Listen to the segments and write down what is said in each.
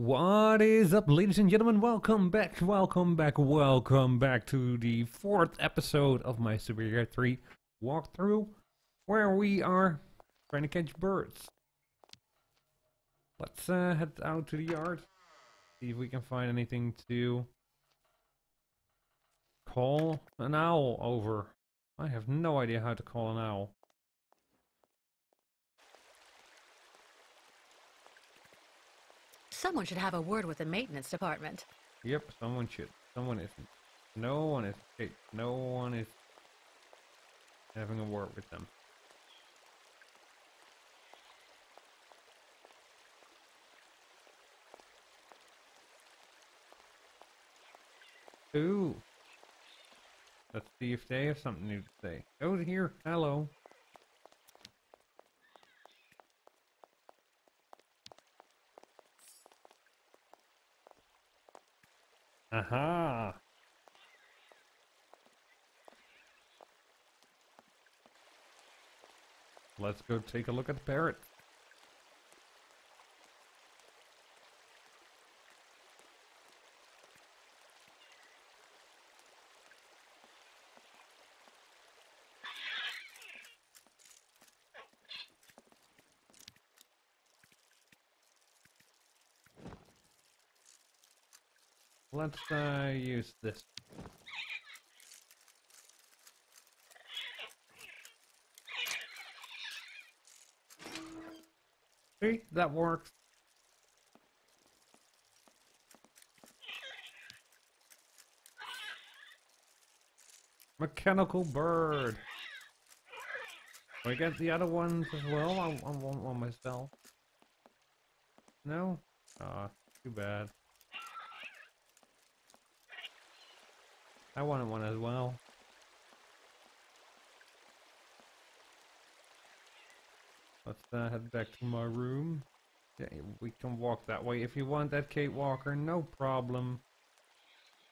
What is up, ladies and gentlemen? Welcome back to the fourth episode of my Syberia 3 walkthrough, where we are trying to catch birds. Let's head out to the yard, see if we can find anything to call an owl over. I have no idea how to call an owl. Someone should have a word with the maintenance department. Yep, someone should. Someone isn't. No one is. Okay, no one is having a word with them. Ooh. Let's see if they have something new to say. Oh, here. Hello. Aha. Let's go take a look at the parrot. Let's use this. See, that works. Mechanical bird. I get the other ones as well. I want one myself. No? Ah, too bad. I wanted one as well. Let's head back to my room. Yeah, we can walk that way if you want that, Kate Walker. No problem.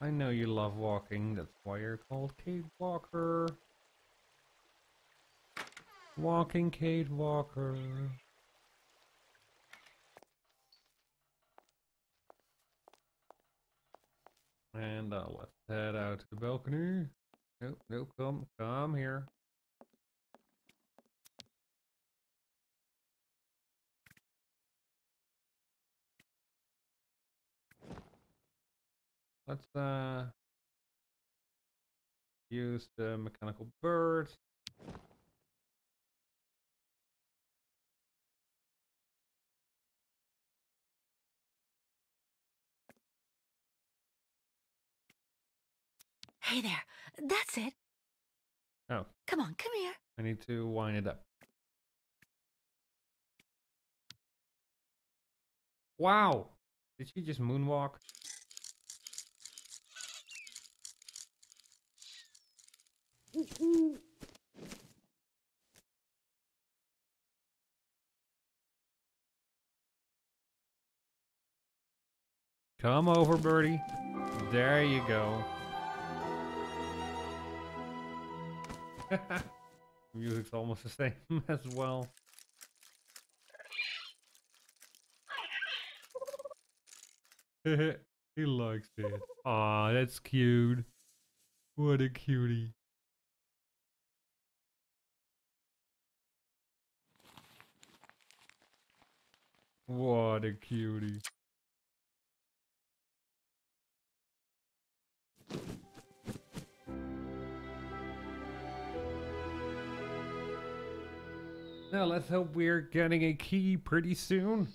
I know you love walking. That's why you're called Kate Walker. Walking Kate Walker. And let's head out to the balcony. Nope, nope, come here. Let's use the mechanical bird. Hey there, that's it. Oh. Come on, come here. I need to wind it up. Wow! Did she just moonwalk? Come over, birdie. There you go. Music's almost the same as well. He likes it. Aw, that's cute. What a cutie. What a cutie. Now let's hope we're getting a key pretty soon.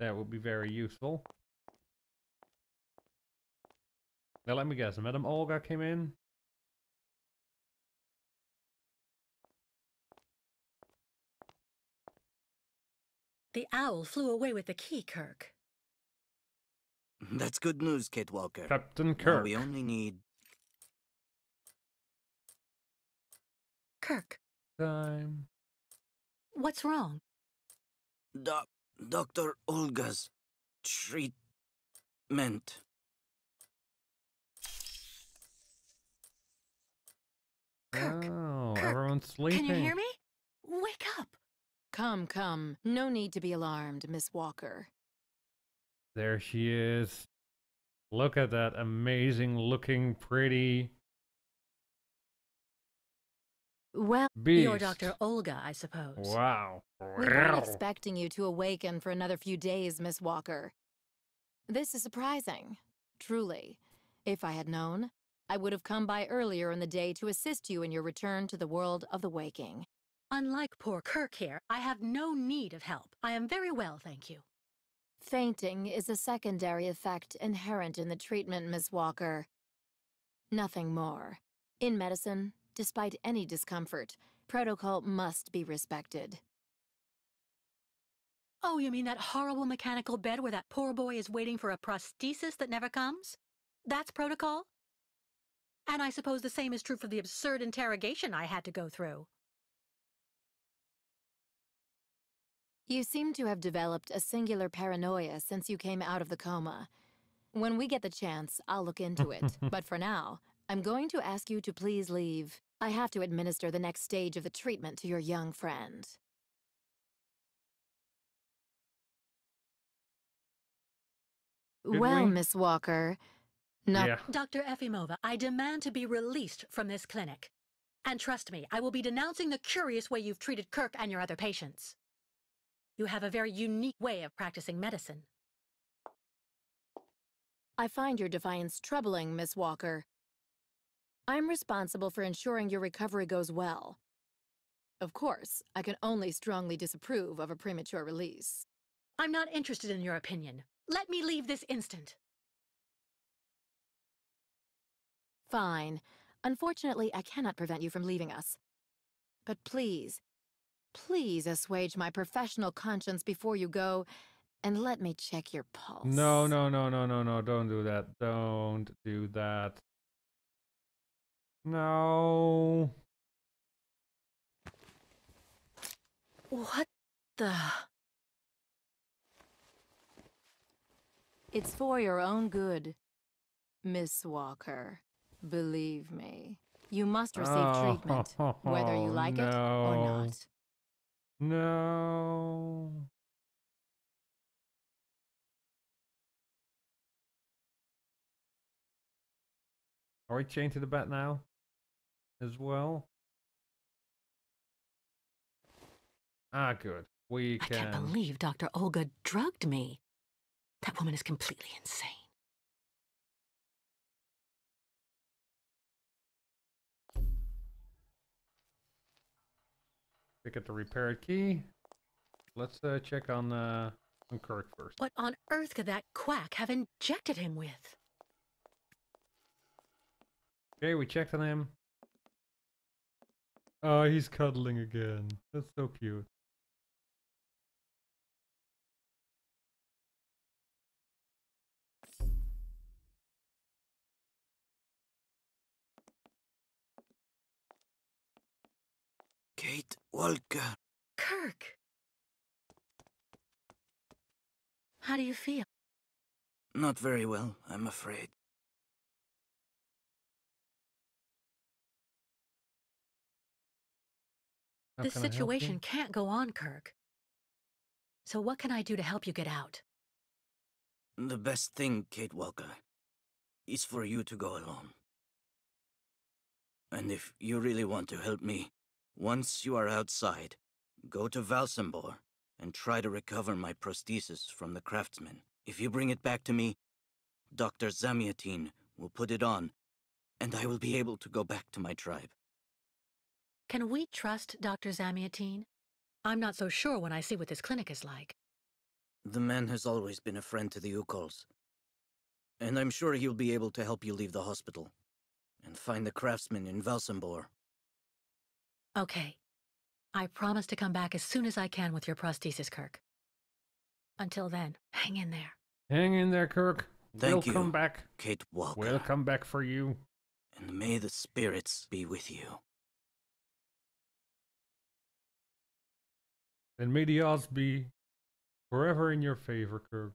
That would be very useful. Now let me guess, Madam Olga came in? The owl flew away with the key, Kirk. That's good news, Kate Walker. Captain Now Kirk. we only need... Kirk, Time. what's wrong? Dr. Olga's treatment. Kirk, Oh, Kirk, everyone's sleeping. can you hear me? Wake up. Come, come. No need to be alarmed, Miss Walker. There she is. Look at that amazing looking pretty Well, you're beast. Dr. Olga, I suppose. Wow. We weren't expecting you to awaken for another few days, Miss Walker. This is surprising, truly. If I had known, I would have come by earlier in the day to assist you in your return to the world of the waking. Unlike poor Kirk here, I have no need of help. I am very well, thank you. Fainting is a secondary effect inherent in the treatment, Miss Walker. Nothing more. In medicine, despite any discomfort, protocol must be respected. Oh, you mean that horrible mechanical bed where that poor boy is waiting for a prosthesis that never comes? That's protocol? And I suppose the same is true for the absurd interrogation I had to go through. You seem to have developed a singular paranoia since you came out of the coma. When we get the chance, I'll look into it. But for now, I'm going to ask you to please leave. I have to administer the next stage of the treatment to your young friend. Did Well, we? Miss Walker, no. Yeah. Dr. Efimova, I demand to be released from this clinic. And trust me, I will be denouncing the curious way you've treated Kirk and your other patients. You have a very unique way of practicing medicine. I find your defiance troubling, Miss Walker. I'm responsible for ensuring your recovery goes well. Of course, I can only strongly disapprove of a premature release. I'm not interested in your opinion. Let me leave this instant. Fine. Unfortunately, I cannot prevent you from leaving us. But please, please assuage my professional conscience before you go, and let me check your pulse. No, no, no, no, no, no. Don't do that. Don't do that. No. What the... It's for your own good, Miss Walker. Believe me. You must receive treatment, whether you like it or not. No. Are we chained to the bed now? As well? Ah, good. We I can... can't believe Dr. Olga drugged me. That woman is completely insane. Pick up the repaired key. Let's check on Kirk first. What on earth could that quack have injected him with? Okay, we checked on him. Oh, he's cuddling again. That's so cute. Kate Walker. Kirk! How do you feel? Not very well, I'm afraid. How This can I help you? situation can't go on, Kirk. So what can I do to help you get out? The best thing, Kate Walker, is for you to go alone. And if you really want to help me, once you are outside, go to Valsambor and try to recover my prosthesis from the craftsman. If you bring it back to me, Dr. Zamiatin will put it on, and I will be able to go back to my tribe. Can we trust Dr. Zamiatin? I'm not so sure when I see what this clinic is like. The man has always been a friend to the Ukols, and I'm sure he'll be able to help you leave the hospital and find the craftsman in Valsambor. Okay. I promise to come back as soon as I can with your prosthesis, Kirk. Until then, hang in there. Hang in there, Kirk. Thank We'll you, come back. Kate Walker. We'll come back for you. And may the spirits be with you. And may the odds be forever in your favor, Kirk.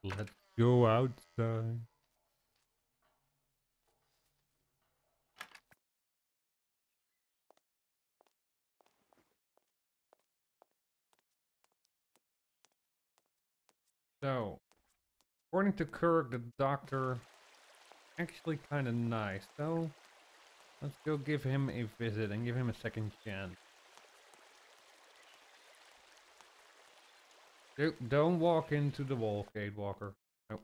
Let's go outside. So, according to Kirk, the doctor actually kind of nice. So, let's go give him a visit and give him a second chance. Don't walk into the wall, Kate Walker. Nope.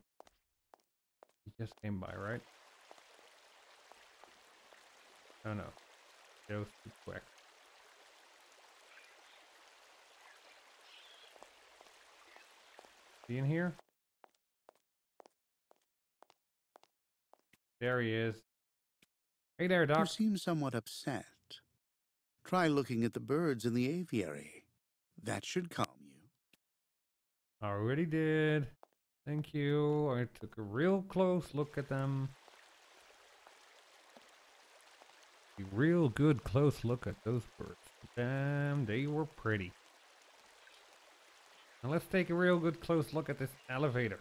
He just came by, right? Oh no. Goes too quick. Is he in here? There he is. Hey there, Doc. You seem somewhat upset. Try looking at the birds in the aviary. That should calm you. Already did. Thank you. I took a real close look at them. A real good close look at those birds. Damn, they were pretty. Now let's take a real good close look at this elevator.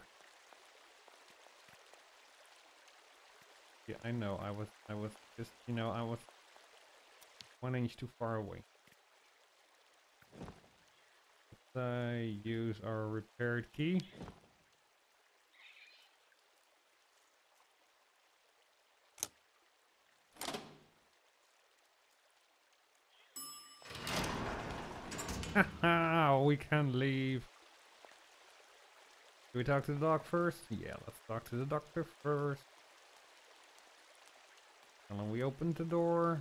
Yeah, I know. I was just, you know, I was 1 inch too far away. Let's use our repaired key. Haha, we can leave. Do we talk to the doc first? Yeah, let's talk to the doctor first. And then we open the door.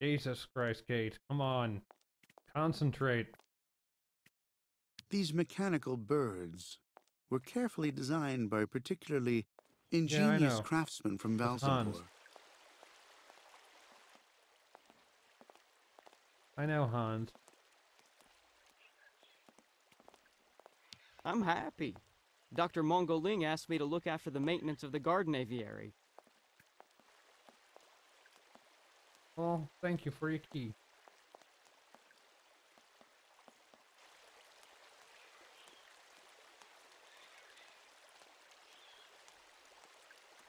Jesus Christ, Kate. Come on. Concentrate. These mechanical birds were carefully designed by particularly ingenious craftsmen from Valsambor. I know, Hans. I'm happy. Dr. Mongoling asked me to look after the maintenance of the garden aviary. Well, thank you for your key.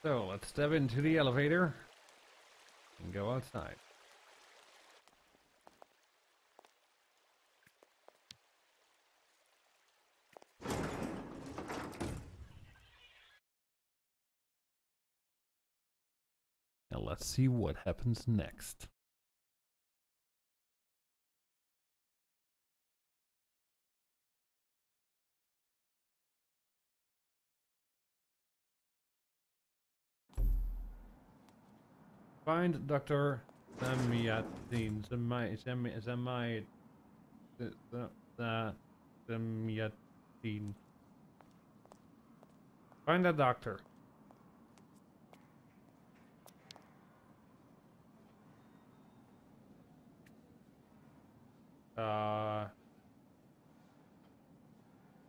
So, let's step into the elevator and go outside. Now let's see what happens next. Find Dr. Zamyatin. Zamyatin. Find that doctor.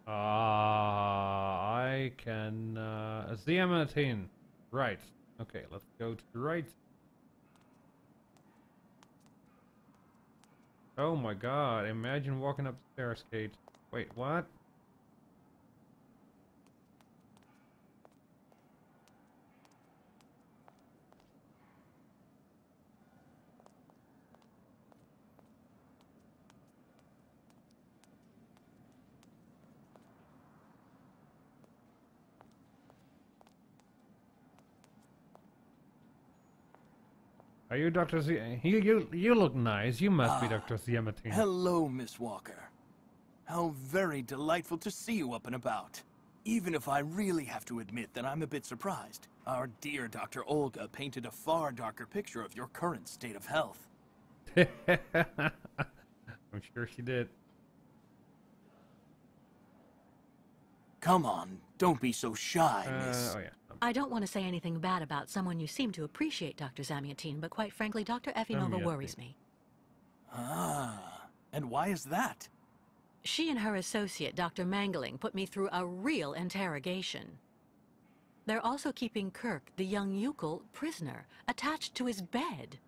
I can, Zamyatin. Right. Okay, let's go to the right. Oh my god, imagine walking up the stairs, Kate. Wait, what? Are you Dr. Z? You look nice. You must be Dr. Zamyatin. Hello, Miss Walker. How very delightful to see you up and about. Even if I really have to admit that I'm a bit surprised. Our dear Dr. Olga painted a far darker picture of your current state of health. I'm sure she did. Come on, don't be so shy, Miss... Oh yeah. I don't want to say anything bad about someone you seem to appreciate, Dr. Zamyatin, but quite frankly, Dr. Efimova worries me. Ah, and why is that? She and her associate, Dr. Mangling, put me through a real interrogation. They're also keeping Kirk, the young Yukol, prisoner, attached to his bed.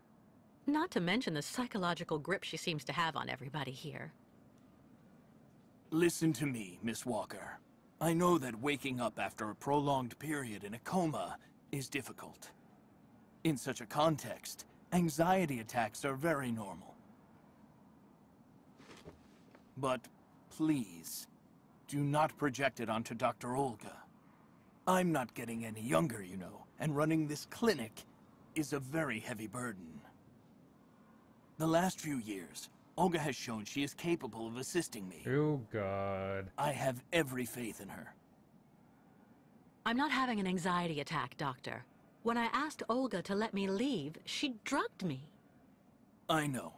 Not to mention the psychological grip she seems to have on everybody here. Listen to me, Miss Walker. I know that waking up after a prolonged period in a coma is difficult. In such a context, Anxiety attacks are very normal. But please, do not project it onto Dr. Olga. I'm not getting any younger, you know, and running this clinic is a very heavy burden. The last few years, Olga has shown she is capable of assisting me. Oh, God. I have every faith in her. I'm not having an anxiety attack, Doctor. When I asked Olga to let me leave, she drugged me. I know.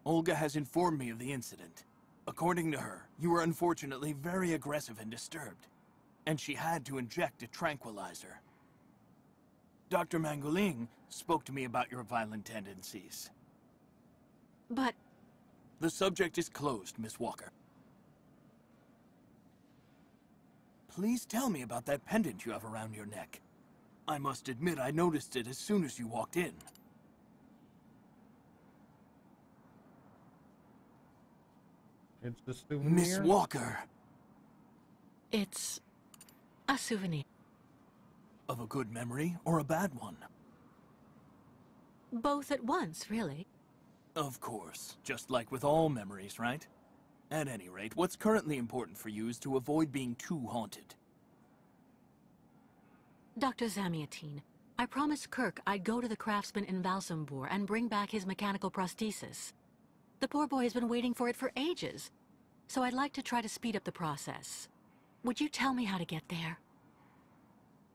Olga has informed me of the incident. According to her, you were unfortunately very aggressive and disturbed, and she had to inject a tranquilizer. Dr. Mangoling spoke to me about your violent tendencies. But... The subject is closed, Miss Walker. Please tell me about that pendant you have around your neck. I must admit I noticed it as soon as you walked in. It's a souvenir? Miss Walker! it's... a souvenir. Of a good memory or a bad one? Both at once, really. Of course, just like with all memories, right? At any rate, what's currently important for you is to avoid being too haunted. Dr. Zamiatine, I promised Kirk I'd go to the craftsman in Valsambor and bring back his mechanical prosthesis. The poor boy has been waiting for it for ages, so I'd like to try to speed up the process. Would you tell me how to get there?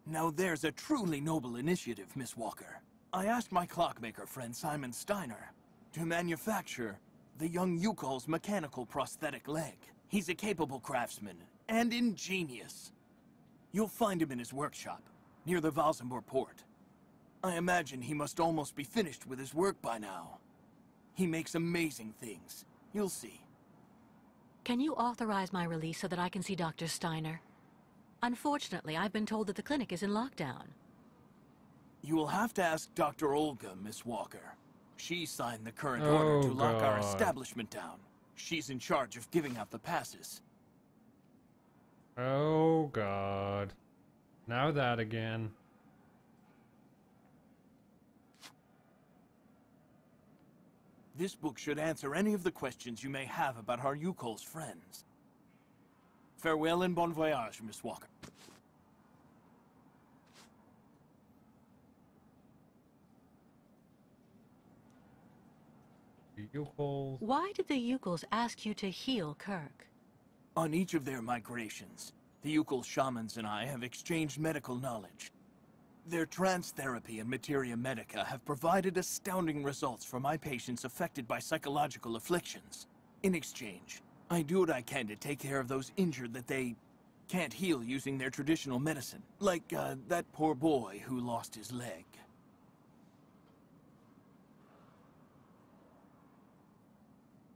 Now there's a truly noble initiative, Miss Walker. I asked my clockmaker friend Simon Steiner to manufacture the young Yukol's mechanical prosthetic leg. He's a capable craftsman and ingenious. You'll find him in his workshop, near the Valsambor port. I imagine he must almost be finished with his work by now. He makes amazing things. You'll see. Can you authorize my release so that I can see Dr. Steiner? Unfortunately, I've been told that the clinic is in lockdown. You will have to ask Dr. Olga, Miss Walker. She signed the current order to lock our establishment down. She's in charge of giving out the passes. Oh, God. Now that again. This book should answer any of the questions you may have about our Yukol's friends. Farewell and bon voyage, Miss Walker. Yukols. Why did the Yukols ask you to heal Kirk? On each of their migrations, the Yukol shamans and I have exchanged medical knowledge. Their trance therapy and materia medica have provided astounding results for my patients affected by psychological afflictions. In exchange, I do what I can to take care of those injured that they can't heal using their traditional medicine. Like, that poor boy who lost his leg.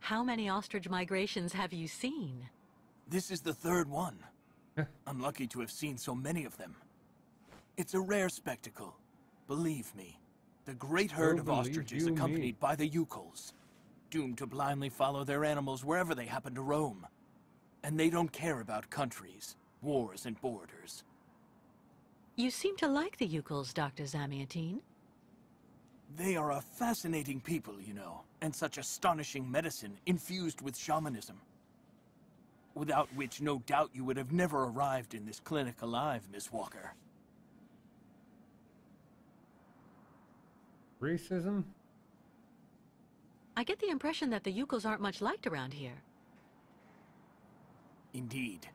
How many ostrich migrations have you seen? This is the third one. I'm lucky to have seen so many of them. It's a rare spectacle. Believe me, the great herd of ostriches accompanied by the Yukols, doomed to blindly follow their animals wherever they happen to roam. And they don't care about countries, wars, and borders. You seem to like the Yukols, Dr. Zamiatine. They are a fascinating people, you know, and such astonishing medicine infused with shamanism. Without which, no doubt you would have never arrived in this clinic alive, Miss Walker. Racism? I get the impression that the Yukols aren't much liked around here. Indeed.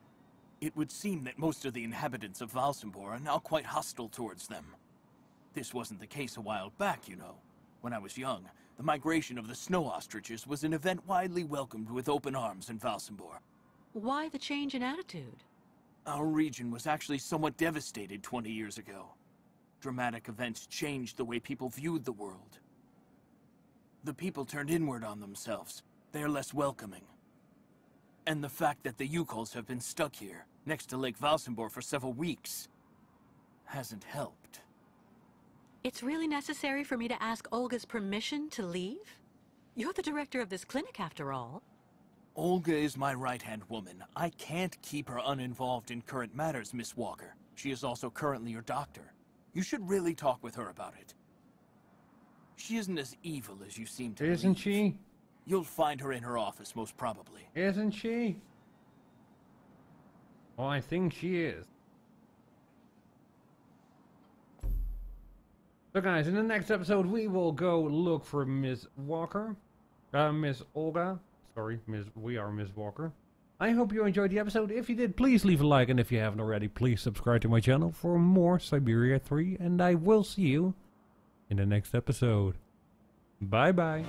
It would seem that most of the inhabitants of Valsambor are now quite hostile towards them. This wasn't the case a while back, you know. When I was young, the migration of the snow ostriches was an event widely welcomed with open arms in Valsambor. Why the change in attitude? Our region was actually somewhat devastated 20 years ago. Dramatic events changed the way people viewed the world. The people turned inward on themselves. They are less welcoming. And the fact that the Yukols have been stuck here, next to Lake Valsambor for several weeks, hasn't helped. It's really necessary for me to ask Olga's permission to leave? You're the director of this clinic, after all. Olga is my right-hand woman. I can't keep her uninvolved in current matters, Miss Walker. She is also currently your doctor. You should really talk with her about it. She isn't as evil as you seem to Isn't believe. she? You'll find her in her office, most probably. Isn't she? Well, I think she is. So guys, in the next episode we will go look for Miss Walker. Miss Olga. Sorry, we are Miss Walker. I hope you enjoyed the episode. If you did, please leave a like, and if you haven't already, please subscribe to my channel for more Syberia 3, and I will see you in the next episode. Bye bye.